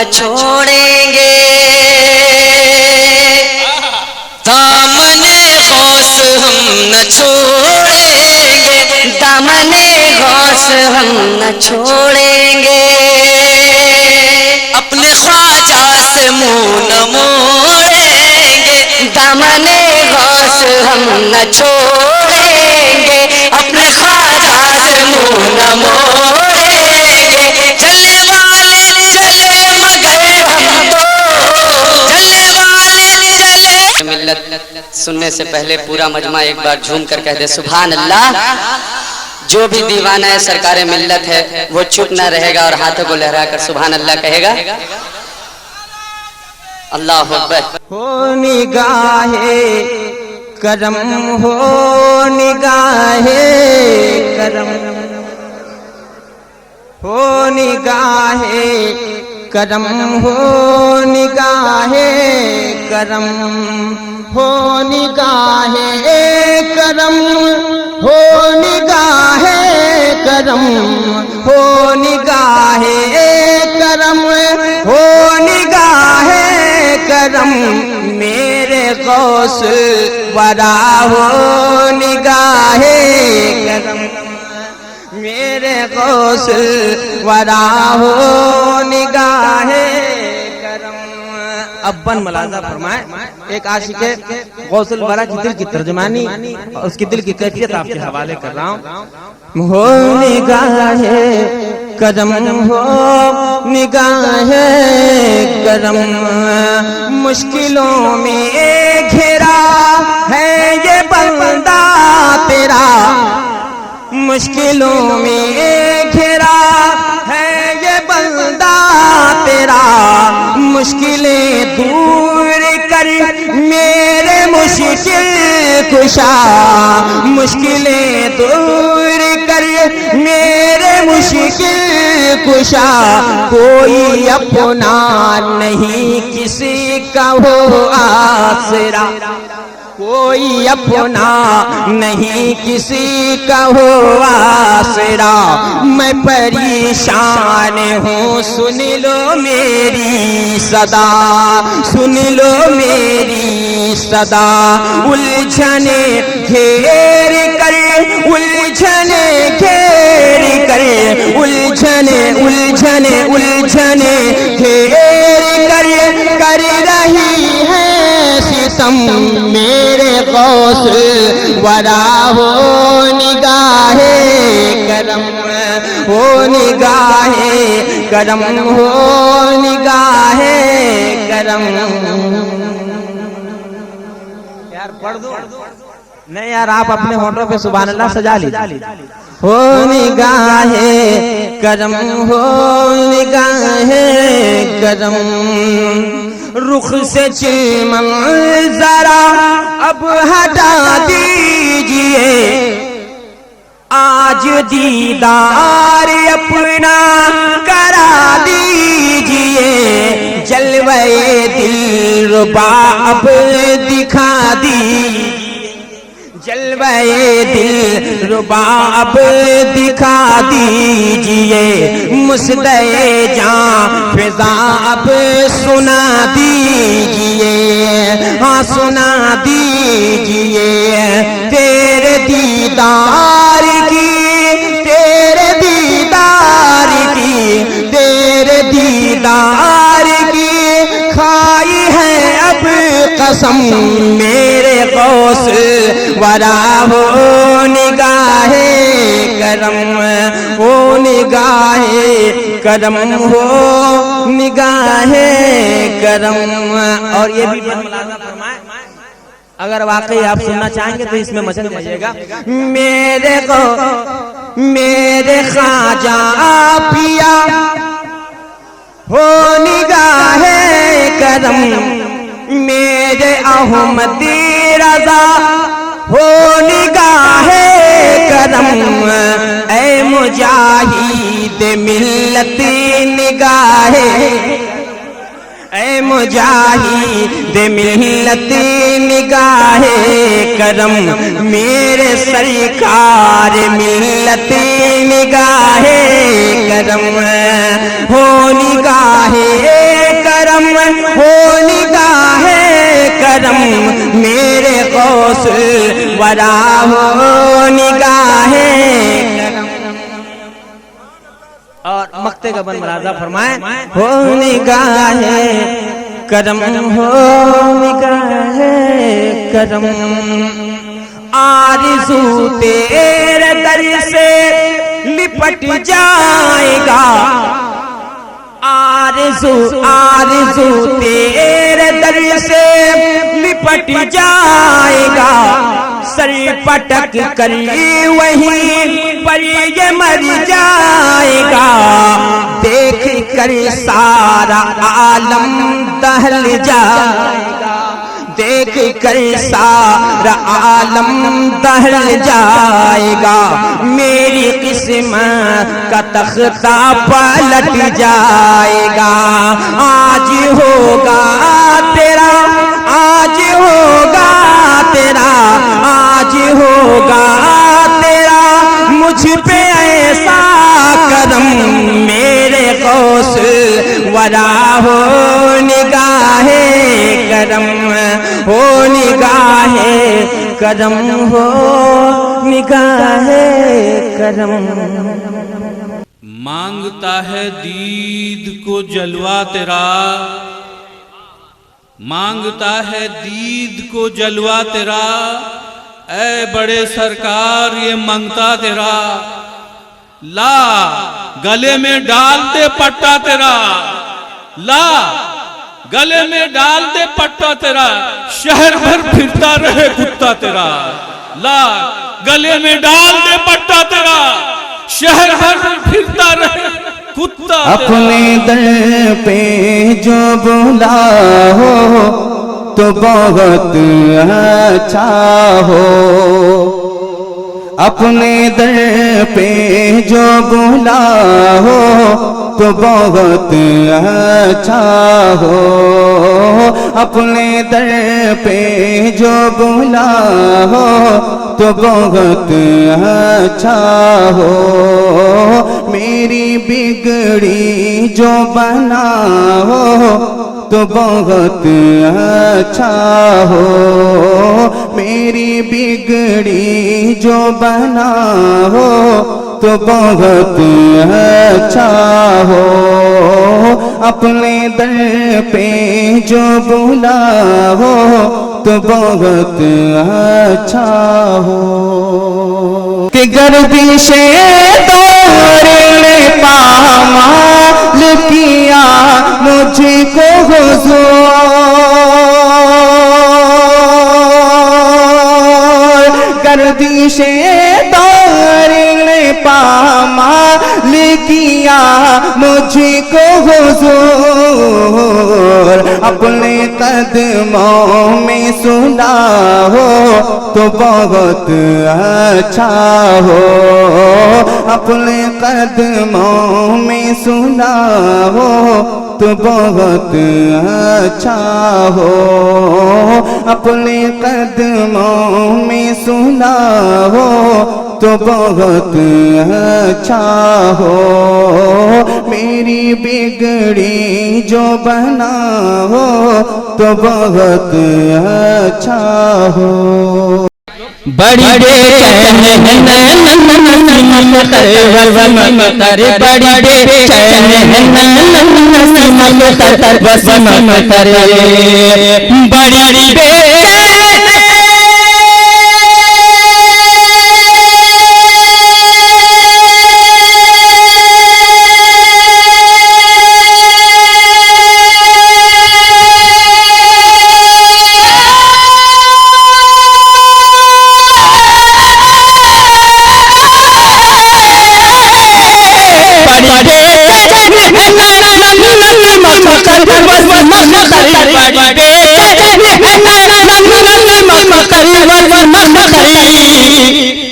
न छोड़ेंगे, दामने गौस हम न छोड़ेंगे, दामने गौस हम न छोड़ेंगे। अपने ख्वाजा से मुंह न मोड़ेंगे, दामने गौस हम न छोड़ेंगे, अपने ख्वाजा से मुंह न मोड़ेंगे। चलने वाले चले मगर हम तो, चलने वाले चले। मिल्लत सुनने से पहले पूरा मजमा एक बार झूम कर कह दे सुभान अल्लाह। जो भी दीवाना है सरकारे मिल्लत है वो चुप ना रहेगा और हाथों को लहरा कर सुभान अल्लाह कहेगा। अल्लाह अकबर। हो निगाहे करम, हो निगाहे करम, हो निगाहे करम, हो निगाहे करम, हो निगाहे करम, हो निगाहे करम, हो निगाहे करम, हो निगाहे करम, मेरे गौस वरा हो निगाहे करम, मेरे गौस वरा हो निगाहे करम। अब बन मलाजा फरमाए एक आशिक गौसुल वरा की दिल की तर्जमानी और उसकी दिल की कैफियत आपके हवाले कर रहा हूँ। हो निगाहे करम, हो निगाहे करम, मुश्किलों में घिरा है ये बंदा तेरा, मुश्किलों में घिरा है ये बंदा तेरा, मुश्किलें दूर कर मेरे मुश्किल कुशा, मुश्किलें दूर कर मेरे मुश्किल कुशा, कोई अपना नहीं किसी का हो आसरा, कोई अपना नहीं किसी का हो आसरा, मैं परेशान हूँ सुन लो मेरी सदा, सुन लो मेरी सदा, उलझने घेर कर, उलझने घेर कर, उलझने उलझने उलझने घेर कर रही है सितम, मेरे गौस वरा हो निगाहे करम, हो निगाहे करम, हो निगाहे करम। यार पढ़ दो नहीं यार, आप अपने होठों पे सुभान अल्लाह सजा लीजिए। हो निगाहे करम, हो निगाहे करम, रुख से चिमन जरा अब हटा दीजिए, आज दीदार अपना करा दीजिए, जलवे दिलरुबा अब दिखा दीजिए, जलवे दिलरुबा अब दिखा दीजिए, मुस्दे जां फिजा अब सुना दीजिए, हाँ सुना दीजिए, तेरे दीदार की, तेरे दीदार की, तेरे दीदार की खाई है अब कसम, मेरे गौस वरा हो निगाहे करम, हो निगाहे करम, हो निगाहे करम। और ये भी फरमाए अगर वाकई आप सुनना चाहेंगे तो इसमें मचल जाइएगा। मेरे को मेरे ख्वाजा पिया हो निगाहे करम, मेरे अहमदी रजा हो निगाहे करम, ऐ मुजाहिद मिल्लत निगाहे, ऐ मुजाहिद मिल्लत निगाहे करम, मेरे सरकार मिल्लत निगाहे करम, हो निगाहे करम मेरे गौस वरा हो निगाहे करम। और मक्ते का बन मलाजा फरमाए हो निगाहे करम हो निगाहे करम। आरज़ू तेरे दर से लिपट जाएगा, आरज़ू तेरे दर से लिपट जाएगा। सर पटक कर वहीं पर ये मर जाएगा। देख कर सारा आलम दहल जाएगा, देख कर सारा आलम दहल जाएगा। मेरी किस्मत का तख्ता पलट जाएगा। आज होगा तेरा, आज होगा तेरा, आज होगा तेरा मुझ पे ऐसा करम मेरे गौस वरा हो निगाहे करम हो निगाहे करम हो निगाहे करम। मांगता है दीद को जलवा तेरा, मांगता है दीद को जलवा तेरा। ऐ बड़े सरकार ये मांगता तेरा, ला गले में डाल दे पट्टा तेरा, ला गले में डाल दे पट्टा तेरा। शहर भर फिरता रहे कुत्ता तेरा, ला गले में डाल दे पट्टा तेरा। शहर भर फिरता रहे कुत्ता तेरा। अपने दर पे जो बुला हो तो बहुत अच्छा हो, अपने दर पे जो बुला हो तो बहुत अच्छा हो। अपने दर पे जो बुला हो तो बहुत अच्छा हो। मेरी बिगड़ी जो बना हो तो बहुत अच्छा हो। मेरी बिगड़ी जो बना हो तो बहुत अच्छा हो। अपने दर पे जो बुला हो तो बहुत अच्छा हो। कि गर्दिशे दौर ने पामाल किया मुझको हुजूर, गर्दिशे दौर ने पामाल किया मुझको हुजूर। अपने कदमों में सुना हो तो बहुत अच्छा हो। अपने कदमों में सुना हो तो बहुत अच्छा हो। अपने कदमों में सुना हो तो बहुत अच्छा हो। मेरी बिगड़ी जो बना हो तो बहुत अच्छा हो। बड़ी बेचैन है बड़ी बेचैन है बड़ी बेचैन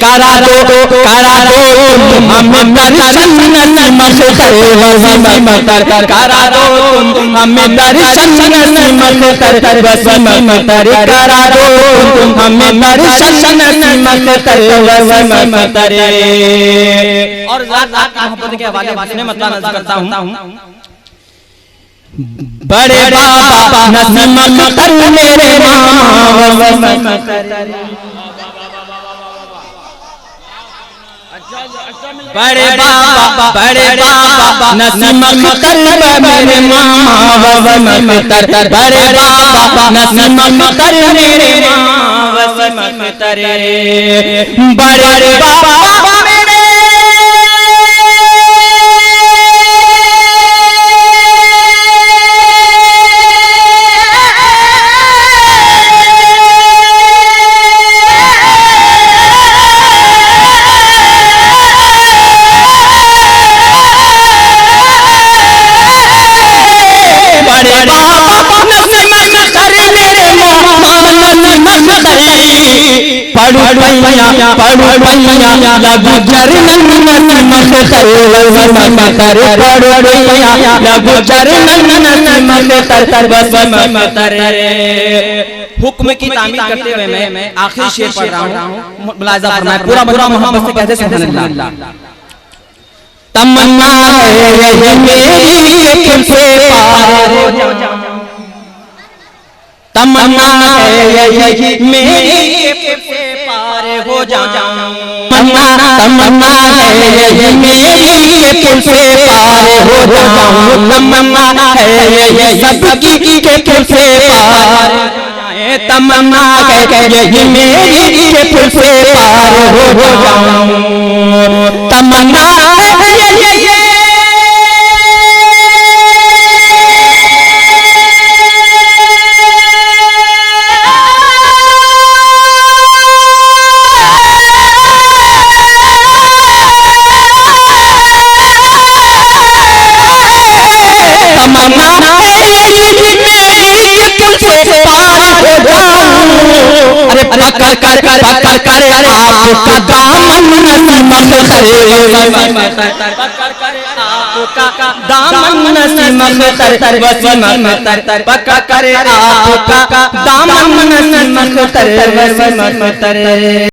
करा दो हमें दर्शन नसीमत कर वसीमत कर, करा दो हमें दर्शन नसीमत कर वसीमत कर, करा दो हमें दर्शन नसीमत कर वसीमत कर। और ज़ात की मोहब्बत के हवाले से मतलब अर्ज़ करता हूँ बड़े बाबा नसीम अख्तर मेरे मामा वसीम अख्तर, बड़े बाबा नसीम अख्तर मेरे मामा वसीम अख्तर, बड़े बाबा नसीम अख्तर मेरे मामा वसीम अख्तर, बड़े बाबा पढ़ू पैया लगू चरणन नसीम अख्तर वसीम अख्तर, पढ़ू पैया लगू चरणन नसीम अख्तर वसीम अख्तर। हुक्म की तामील करते हुए मैं आखिरी शेर पढ़ रहा हूँ, मुलाहिजा फरमाएं, पूरा पूरा मोहब्बत से कहते सुभान अल्लाह। तमन्ना है यही मेरी कि तुमसे पार हो जाऊं, तमन्ना है यही मेरी कि तुमसे पार हो जाऊं, तमन्ना है यही मेरी कि तुमसे पार हो जाऊं, तमन्ना है यही सबकी कि तुमसे पार, तमन्ना है यही मेरी कि तुमसे पार हो जाऊं, तमन्ना है यही पकड़ कर आपका दामन नसीम अख्तर, आपका दामन नसीम अख्तर वसीम अख्तर, पकड़ कर आपका दामन नसीम अख्तर वसीम अख्तर।